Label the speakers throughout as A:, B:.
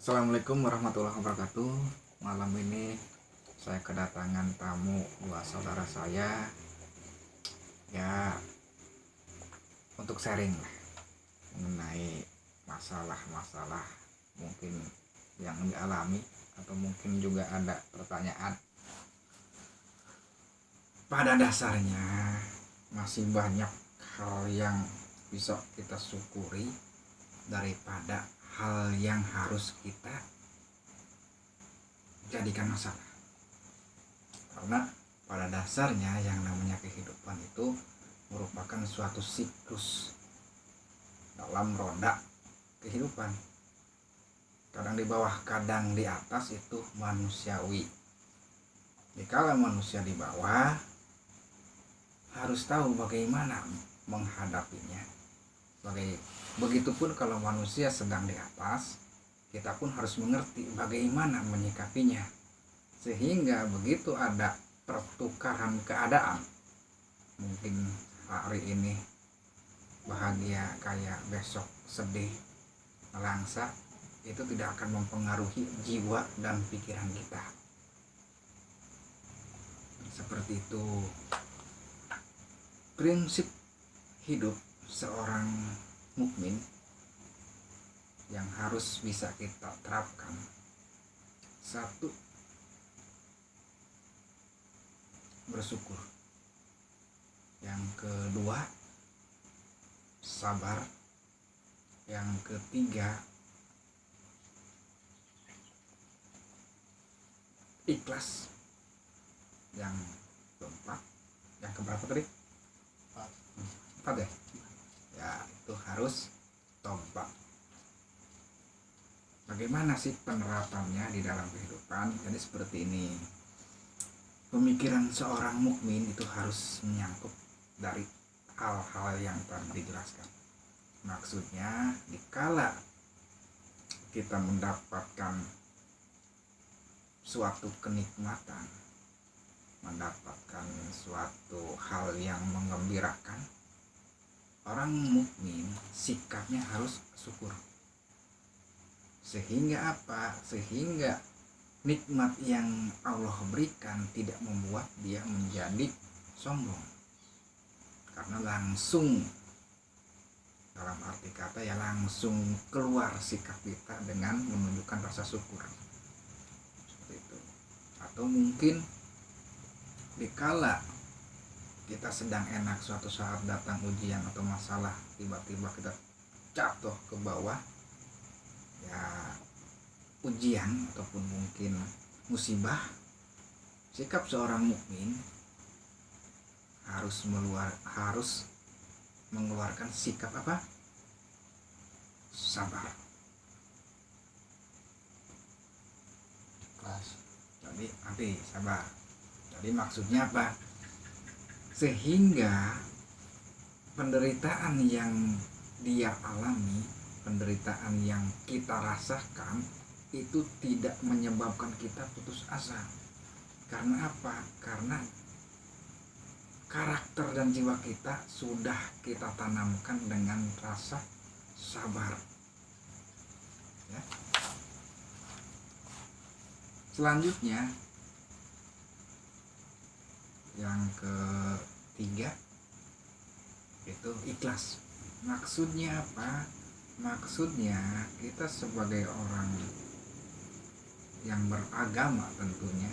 A: Assalamualaikum warahmatullahi wabarakatuh. Malam ini saya kedatangan tamu dua saudara saya, ya, untuk sharing lah mengenai masalah-masalah mungkin yang dialami atau mungkin juga ada pertanyaan. Pada dasarnya masih banyak hal yang bisa kita syukuri daripada hal yang harus kita jadikan masalah. Karena pada dasarnya yang namanya kehidupan itu merupakan suatu siklus dalam roda kehidupan. Kadang di bawah, kadang di atas, itu manusiawi. Jika manusia di bawah, harus tahu bagaimana menghadapinya. Begitupun kalau manusia sedang di atas, kita pun harus mengerti bagaimana menyikapinya. Sehingga begitu ada pertukaran keadaan, mungkin hari ini bahagia kayak besok sedih, melangsa, itu tidak akan mempengaruhi jiwa dan pikiran kita. Seperti itu prinsip hidup seorang mukmin yang harus bisa kita terapkan. Satu, bersyukur. Yang kedua, sabar. Yang ketiga, ikhlas. Yang keempat, yang keberapa tadi? Empat ya? Ya, itu harus tobat. Bagaimana sih penerapannya di dalam kehidupan? Jadi seperti ini. Pemikiran seorang mukmin itu harus menyangkut dari hal-hal yang tadi dijelaskan. Maksudnya, dikala kita mendapatkan suatu kenikmatan, mendapatkan suatu hal yang menggembirakan, orang mukmin sikapnya harus syukur. Sehingga apa? Sehingga nikmat yang Allah berikan tidak membuat dia menjadi sombong. Karena langsung, dalam arti kata ya, langsung keluar sikap kita dengan menunjukkan rasa syukur. Seperti itu. Atau mungkin dikala kita sedang enak, suatu saat datang ujian atau masalah, tiba-tiba kita jatuh ke bawah, ya, ujian ataupun mungkin musibah, sikap seorang mukmin harus mengeluarkan sikap apa? Sabar. Jadi sabar. Jadi maksudnya apa? Sehingga penderitaan yang dia alami, penderitaan yang kita rasakan, itu tidak menyebabkan kita putus asa. Karena apa? Karena karakter dan jiwa kita sudah kita tanamkan dengan rasa sabar. Ya. Selanjutnya, yang ketiga itu ikhlas. Maksudnya apa? Maksudnya kita sebagai orang yang beragama, tentunya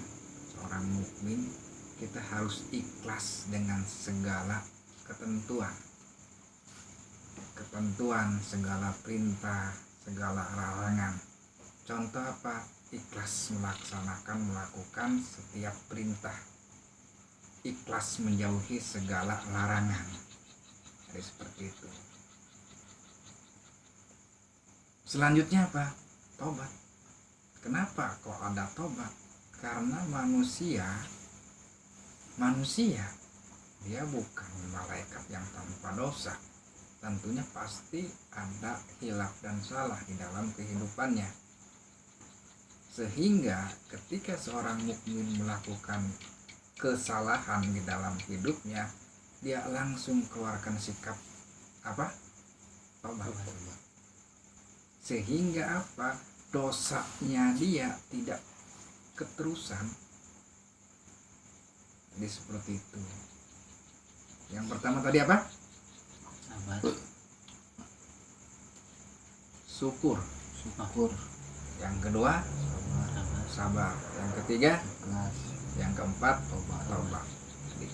A: seorang mukmin, kita harus ikhlas dengan segala ketentuan, segala perintah, segala larangan. Contoh apa? Ikhlas melakukan setiap perintah, ikhlas menjauhi segala larangan. Jadi seperti itu. Selanjutnya apa? Tobat. Kenapa kok ada tobat? Karena manusia dia bukan malaikat yang tanpa dosa. Tentunya pasti ada hilaf dan salah di dalam kehidupannya. Sehingga ketika seorang mukmin melakukan kesalahan di dalam hidupnya, dia langsung keluarkan sikap apa? Tobat. Sehingga apa? dosanya dia tidak keterusan. Jadi seperti itu. Yang pertama tadi apa?
B: sabar,
A: Syukur.
C: syukur,
A: Yang kedua
B: sabar,
A: sabar. Yang ketiga,
C: ikhlas,
A: yang keempat
C: tobat.
A: tobat. Jadi,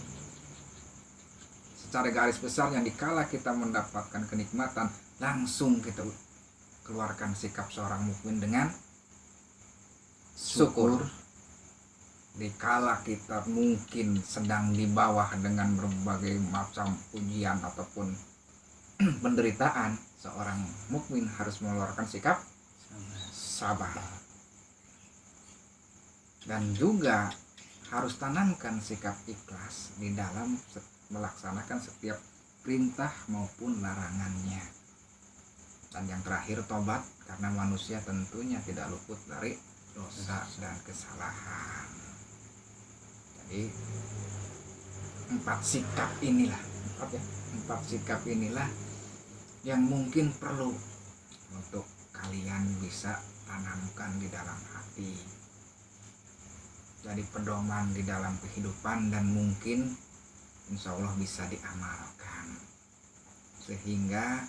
A: secara garis besar yang dikala kita mendapatkan kenikmatan, langsung kita keluarkan sikap seorang mukmin dengan syukur. Dikala kita mungkin sedang di bawah dengan berbagai macam ujian ataupun penderitaan, seorang mukmin harus mengeluarkan sikap
B: sabar,
A: sabar. Dan juga harus tanamkan sikap ikhlas di dalam melaksanakan setiap perintah maupun larangannya. Dan yang terakhir tobat, karena manusia tentunya tidak luput dari dosa dan kesalahan. Jadi empat sikap inilah yang mungkin perlu untuk kalian bisa tanamkan di dalam hati, jadi pedoman di dalam kehidupan, dan mungkin insya Allah bisa diamalkan, sehingga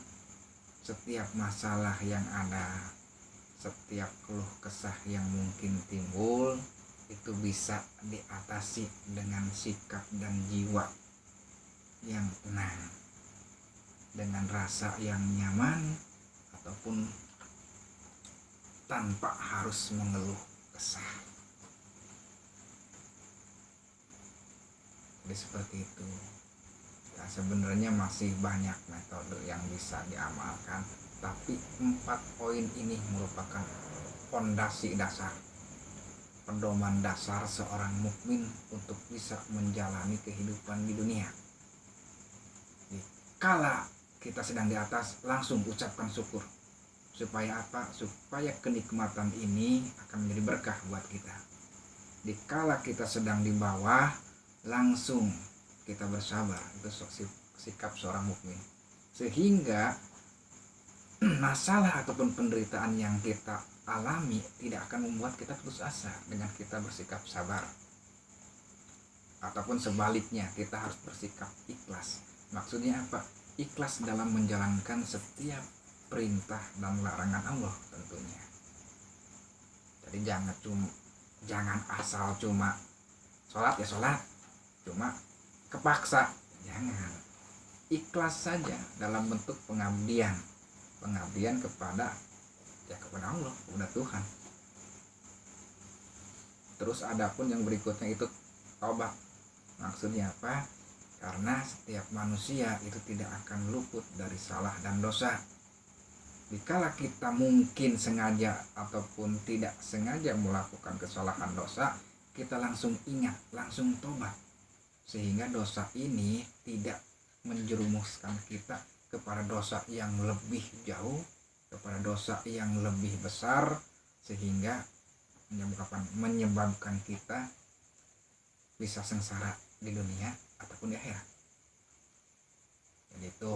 A: setiap masalah yang ada, setiap keluh kesah yang mungkin timbul, itu bisa diatasi dengan sikap dan jiwa yang tenang, dengan rasa yang nyaman, ataupun tanpa harus mengeluh kesah. Jadi seperti itu ya. Sebenarnya masih banyak metode yang bisa diamalkan, tapi 4 poin ini merupakan fondasi dasar, pedoman dasar seorang mukmin untuk bisa menjalani kehidupan di dunia. Kala kita sedang di atas, langsung ucapkan syukur. Supaya apa? Supaya kenikmatan ini akan menjadi berkah buat kita. Dikala kita sedang di bawah, langsung kita bersabar. Itu sikap seorang mukmin. Sehingga masalah ataupun penderitaan yang kita alami tidak akan membuat kita putus asa dengan kita bersikap sabar. Ataupun sebaliknya, kita harus bersikap ikhlas. Maksudnya apa? Ikhlas dalam menjalankan setiap perintah dan larangan Allah tentunya. Jadi jangan asal cuma sholat ya sholat, cuma kepaksa, jangan. Ikhlas saja dalam bentuk pengabdian kepada Allah, kepada Tuhan. Terus adapun yang berikutnya itu tobat. Maksudnya apa? Karena setiap manusia itu tidak akan luput dari salah dan dosa. Dikala kita mungkin sengaja ataupun tidak sengaja melakukan kesalahan dosa, kita langsung ingat, langsung tobat, sehingga dosa ini tidak menjerumuskan kita kepada dosa yang lebih jauh, kepada dosa yang lebih besar, sehingga menyebabkan kita bisa sengsara di dunia ataupun di akhirat. Jadi itu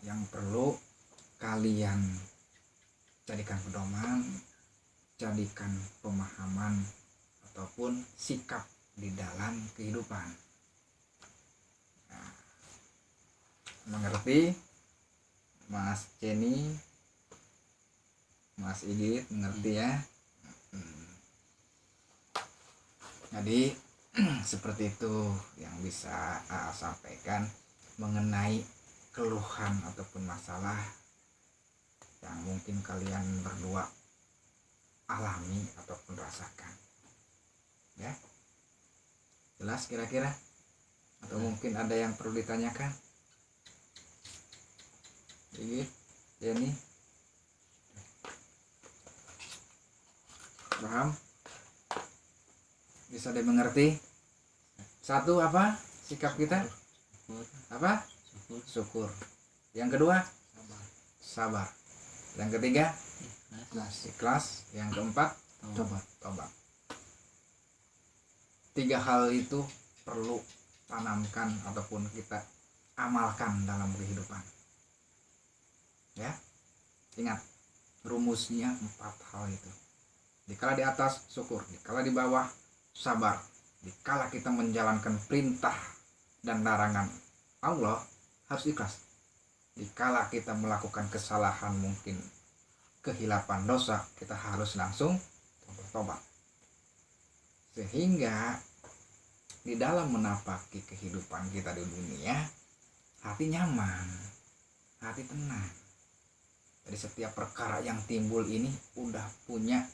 A: yang perlu kalian jadikan pedoman, jadikan pemahaman ataupun sikap di dalam kehidupan. Nah, mengerti Mas Jenny, Mas Igit, mengerti ya? Jadi seperti itu yang bisa sampaikan mengenai keluhan ataupun masalah yang mungkin kalian berdua alami ataupun rasakan. Ya, jelas kira-kira? Atau mungkin ada yang perlu ditanyakan? Jadi, Jenny, paham? Bisa dimengerti? Satu apa sikap kita? Apa? Syukur. Yang kedua? Sabar. Yang ketiga? Ikhlas. Yang keempat? Tobat. 3 hal itu perlu tanamkan ataupun kita amalkan dalam kehidupan. Ya, ingat, rumusnya 4 hal itu. Dikala di atas syukur, dikala di bawah sabar, dikala kita menjalankan perintah dan larangan Allah harus ikhlas. Dikala kita melakukan kesalahan, mungkin kehilapan dosa, kita harus langsung bertobat. Sehingga di dalam menapaki kehidupan kita di dunia, hati nyaman, hati tenang. Jadi setiap perkara yang timbul ini udah punya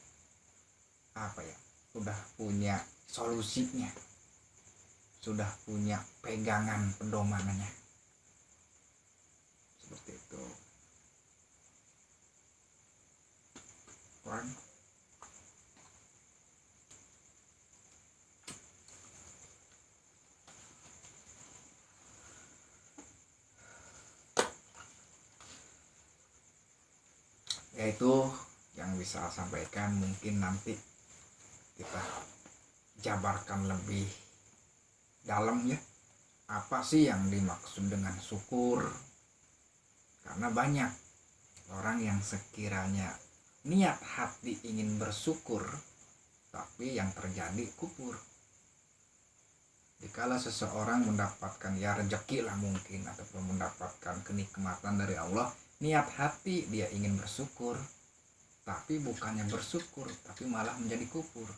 A: udah punya solusinya, sudah punya pegangan pedomanannya, seperti itu. Orang yaitu yang bisa sampaikan, mungkin nanti kita jabarkan lebih dalam ya, apa sih yang dimaksud dengan syukur. Karena banyak orang yang sekiranya niat hati ingin bersyukur, tapi yang terjadi kufur. Dikala seseorang mendapatkan ya rezeki lah mungkin, ataupun mendapatkan kenikmatan dari Allah, niat hati dia ingin bersyukur, tapi bukannya bersyukur, tapi malah menjadi kufur.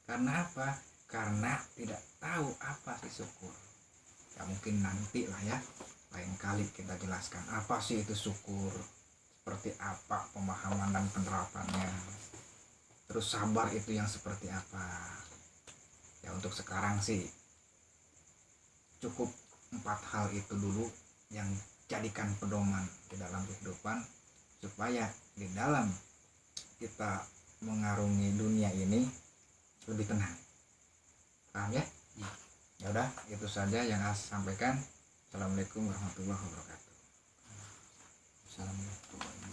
A: Karena apa? Karena tidak tahu apa sih syukur. Ya mungkin nanti lah ya, lain kali kita jelaskan apa sih itu syukur, seperti apa pemahaman dan penerapannya, terus sabar itu yang seperti apa. Ya untuk sekarang sih cukup 4 hal itu dulu yang jadikan pedoman di dalam kehidupan, supaya di dalam kita mengarungi dunia ini lebih tenang. Paham ya? Ya udah, itu saja yang saya sampaikan. Assalamualaikum warahmatullahi wabarakatuh.
B: Assalamualaikum.